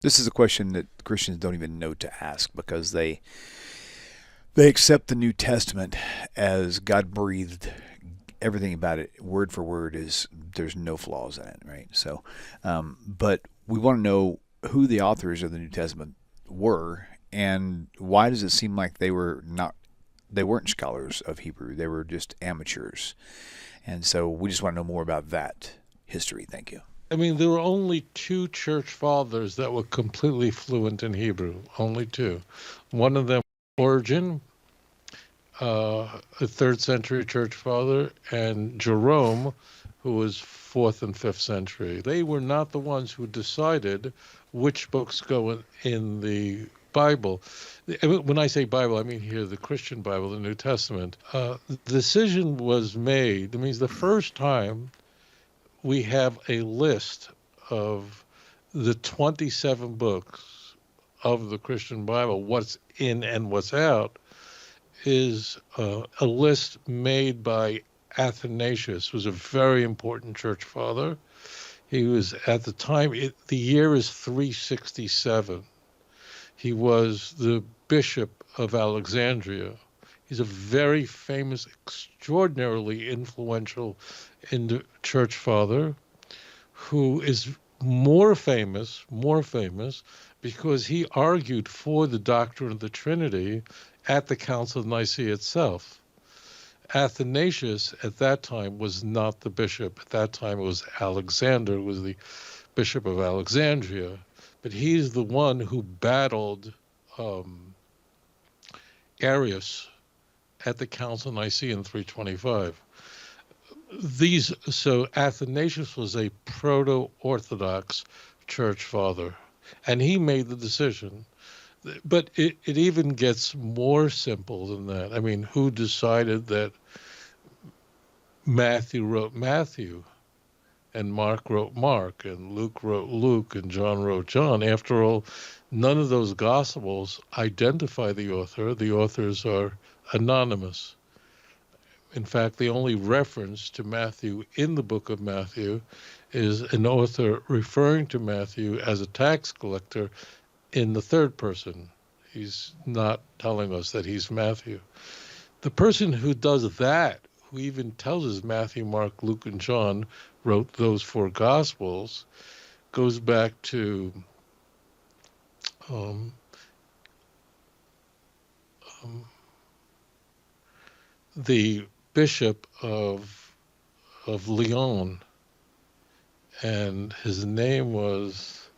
This is a question that Christians don't even know to ask because they accept the New Testament as God breathed. Everything about it, word for word, is there's no flaws in it, right? So, but we want to know who the authors of the New Testament were, and why does it seem like they weren't scholars of Hebrew, they were just amateurs, and so we just want to know more about that history. Thank you. I mean, there were only two church fathers that were completely fluent in Hebrew, only two. One of them, Origen, a third century church father, and Jerome, who was fourth and fifth century. They were not the ones who decided which books go in the Bible. When I say Bible, I mean here the Christian Bible, the New Testament. The decision was made. That means the first time we have a list of the 27 books of the Christian Bible, what's in and what's out, is a list made by Athanasius, who was a very important church father. He was, at the time, the year is 367. He was the bishop of Alexandria. He's a very famous, extraordinarily influential church father who is more famous because he argued for the doctrine of the Trinity at the Council of Nicaea itself. Athanasius at that time was not the bishop. At that time it was Alexander, who was the bishop of Alexandria. But he's the one who battled Arius at the Council of Nicaea in 325. So Athanasius was a proto-Orthodox church father, and he made the decision. But it even gets more simple than that. I mean, who decided that Matthew wrote Matthew, and Mark wrote Mark, and Luke wrote Luke, and John wrote John? After all, none of those Gospels identify the author. The authors are anonymous. In fact, the only reference to Matthew in the book of Matthew is an author referring to Matthew as a tax collector in the third person. He's not telling us that he's Matthew. The person who does that, who even tells us Matthew, Mark, Luke, and John wrote those four Gospels, goes back to um, um, the bishop of Lyon, and his name was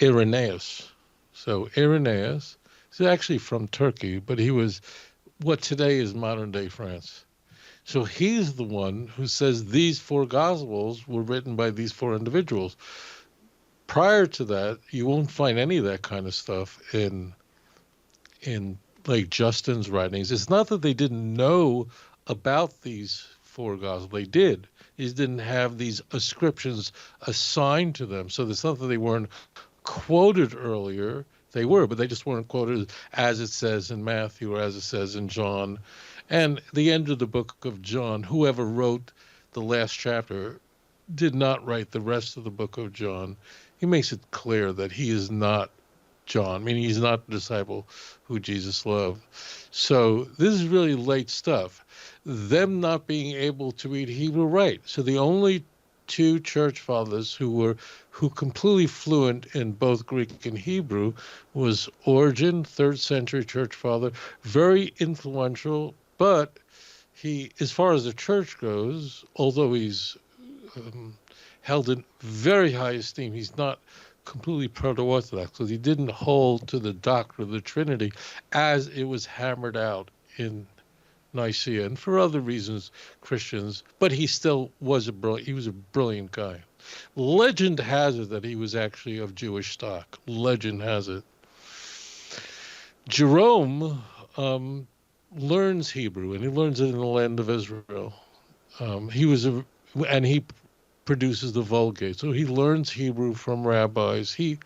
Irenaeus. So Irenaeus is actually from Turkey, but he was what today is modern day France. So he's the one who says these four Gospels were written by these four individuals. Prior to that, you won't find any of that kind of stuff in like Justin's writings. It's not that they didn't know about these four Gospels. They did. They just didn't have these ascriptions assigned to them. So it's not that they weren't quoted earlier. They were, but they just weren't quoted as it says in Matthew or as it says in John. And the end of the book of John, whoever wrote the last chapter did not write the rest of the book of John. He makes it clear that he is not John, meaning he's not the disciple who Jesus loved. So this is really late stuff. Them not being able to read Hebrew, right. So the only two church fathers who completely fluent in both Greek and Hebrew was Origen, third century church father, very influential, but he, as far as the church goes, although he's held in very high esteem, he's not completely proto-Orthodox, because he didn't hold to the doctrine of the Trinity as it was hammered out in Nicaea, and for other reasons, Christians, but he still was a brilliant guy. Legend has it that he was actually of Jewish stock. Legend has it. Jerome learns Hebrew, and he learns it in the land of Israel. And he produces the Vulgate. So he learns Hebrew from rabbis. He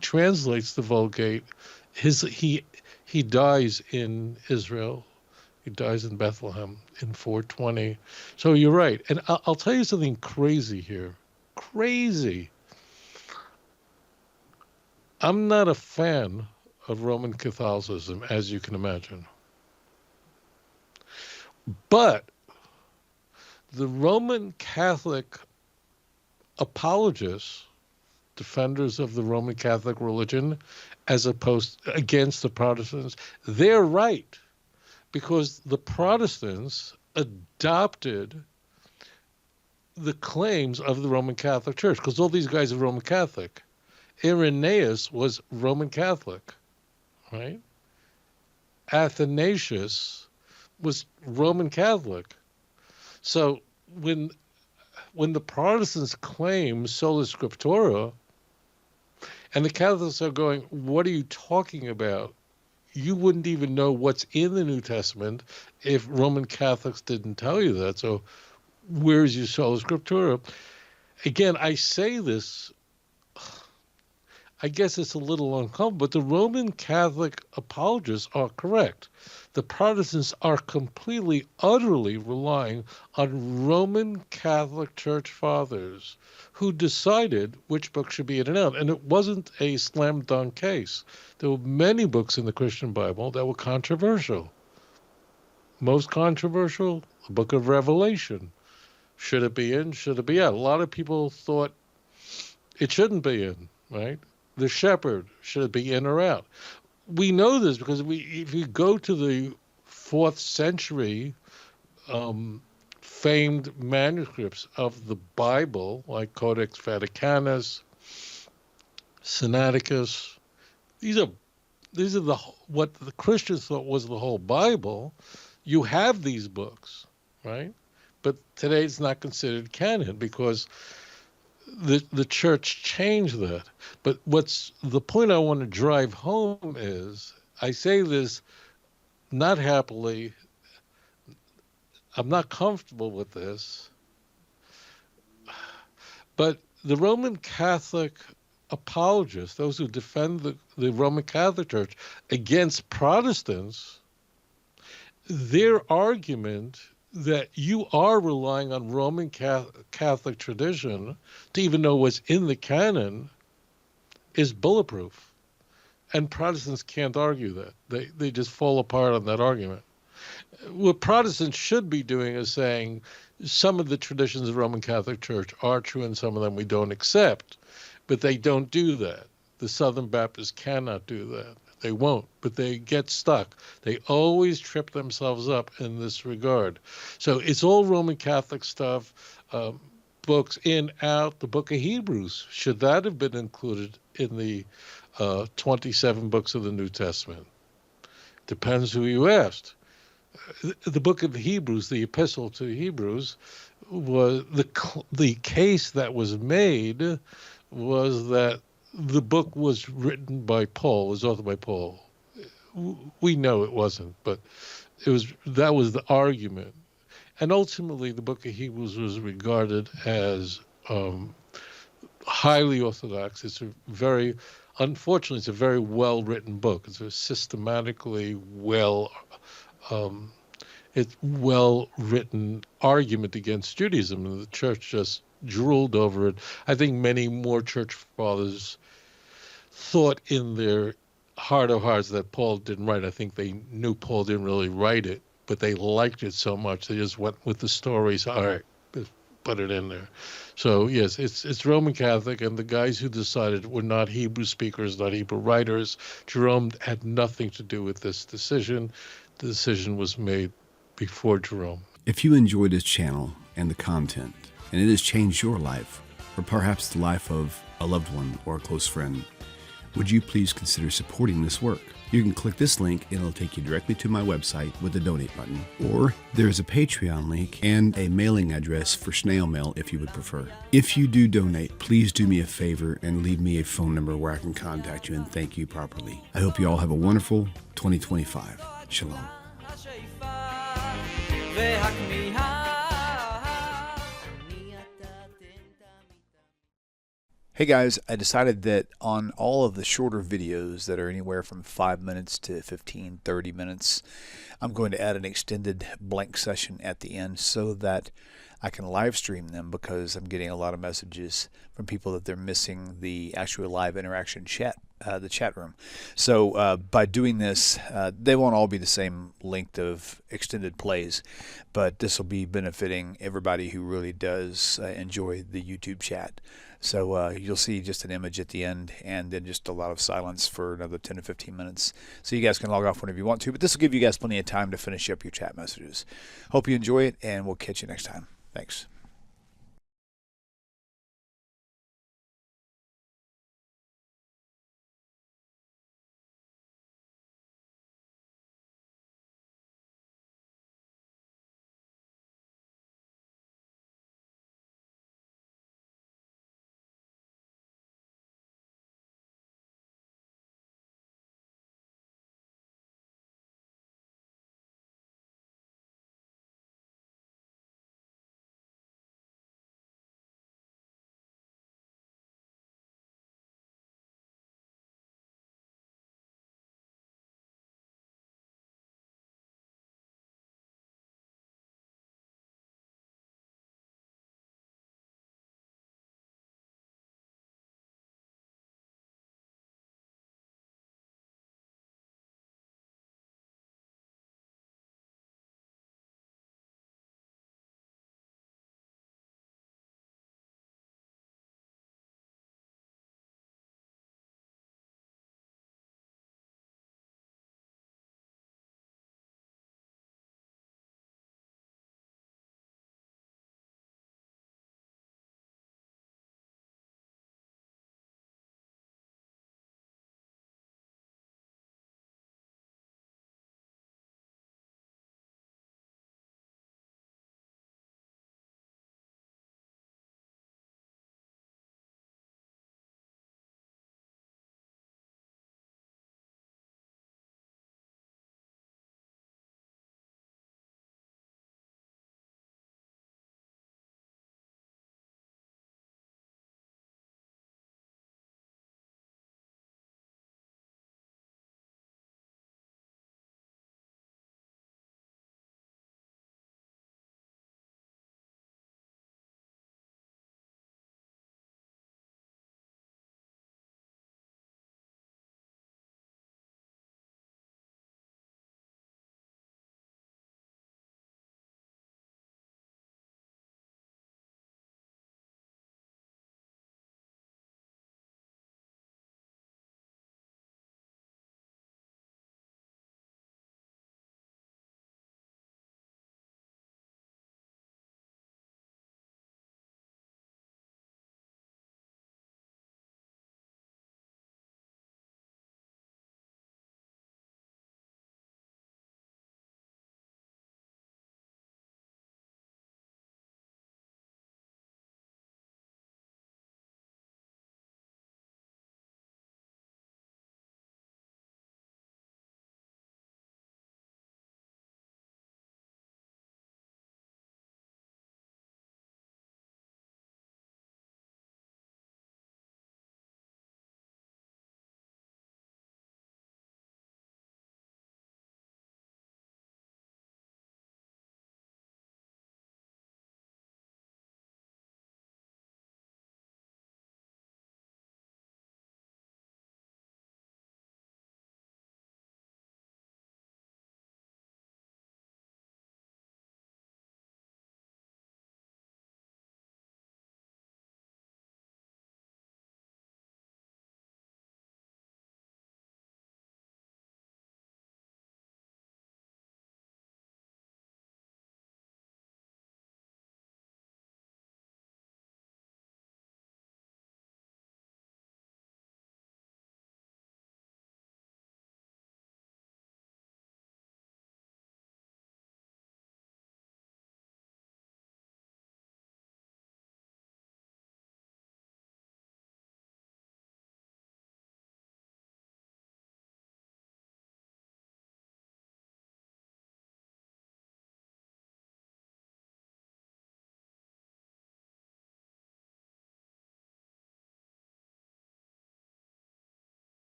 translates the Vulgate. He dies in Israel. He dies in Bethlehem in 420. So you're right. And I'll tell you something crazy here. crazy. I'm not a fan of Roman Catholicism, as you can imagine. But the Roman Catholic apologists, defenders of the Roman Catholic religion, as opposed against the Protestants, they're right, because the Protestants adopted the claims of the Roman Catholic Church, because all these guys are Roman Catholic. Irenaeus was Roman Catholic, right? Athanasius was Roman Catholic. So when the Protestants claim sola scriptura, and the Catholics are going, what are you talking about? You wouldn't even know what's in the New Testament if Roman Catholics didn't tell you that. So where's your sola scriptura? Again, I say this, I guess it's a little uncomfortable, but the Roman Catholic apologists are correct. The Protestants are completely, utterly relying on Roman Catholic Church fathers who decided which book should be in and out. And it wasn't a slam dunk case. There were many books in the Christian Bible that were controversial. Most controversial, the book of Revelation. Should it be in? Should it be out? A lot of people thought it shouldn't be in, right? The shepherd, should it be in or out? We know this because if you go to the 4th century famed manuscripts of the Bible, like Codex Vaticanus, Sinaiticus, these are what the Christians thought was the whole Bible. You have these books, right? But today it's not considered canon because the church changed that. But what's the point I want to drive home is, I say this not happily, I'm not comfortable with this, but the Roman Catholic apologists, those who defend the Roman Catholic Church against Protestants, their argument that you are relying on Roman Catholic tradition to even know what's in the canon is bulletproof. And Protestants can't argue that. They just fall apart on that argument. What Protestants should be doing is saying some of the traditions of the Roman Catholic Church are true and some of them we don't accept, but they don't do that. The Southern Baptists cannot do that. They won't, but they get stuck. They always trip themselves up in this regard. So it's all Roman Catholic stuff, books in, out, the book of Hebrews. Should that have been included in the 27 books of the New Testament? Depends who you asked. The book of Hebrews, the epistle to Hebrews, was the case that was made was that the book was written by Paul, was authored by Paul. We know it wasn't, but that was the argument. And ultimately, the book of Hebrews was regarded as highly orthodox. Unfortunately, it's a very well-written book. It's a systematically it's well-written argument against Judaism, and the church just drooled over it. I think many more church fathers thought in their heart of hearts that Paul didn't write. I think they knew Paul didn't really write it, but they liked it so much they just went with the stories. All right, let's put it in there. So yes, it's Roman Catholic, and the guys who decided were not Hebrew speakers, not Hebrew writers. Jerome had nothing to do with this decision. The decision was made before Jerome. If you enjoy this channel and the content, and it has changed your life, or perhaps the life of a loved one or a close friend, would you please consider supporting this work? You can click this link and it'll take you directly to my website with the donate button. Or there's a Patreon link and a mailing address for snail mail if you would prefer. If you do donate, please do me a favor and leave me a phone number where I can contact you and thank you properly. I hope you all have a wonderful 2025. Shalom. Hey guys, I decided that on all of the shorter videos that are anywhere from 5 minutes to 15, 30 minutes, I'm going to add an extended blank session at the end so that I can live stream them, because I'm getting a lot of messages from people that they're missing the actual live interaction chat, the chat room. So by doing this, they won't all be the same length of extended plays, but this will be benefiting everybody who really does enjoy the YouTube chat. So you'll see just an image at the end, and then just a lot of silence for another 10 to 15 minutes. So you guys can log off whenever you want to, but this will give you guys plenty of time to finish up your chat messages. Hope you enjoy it, and we'll catch you next time. Thanks.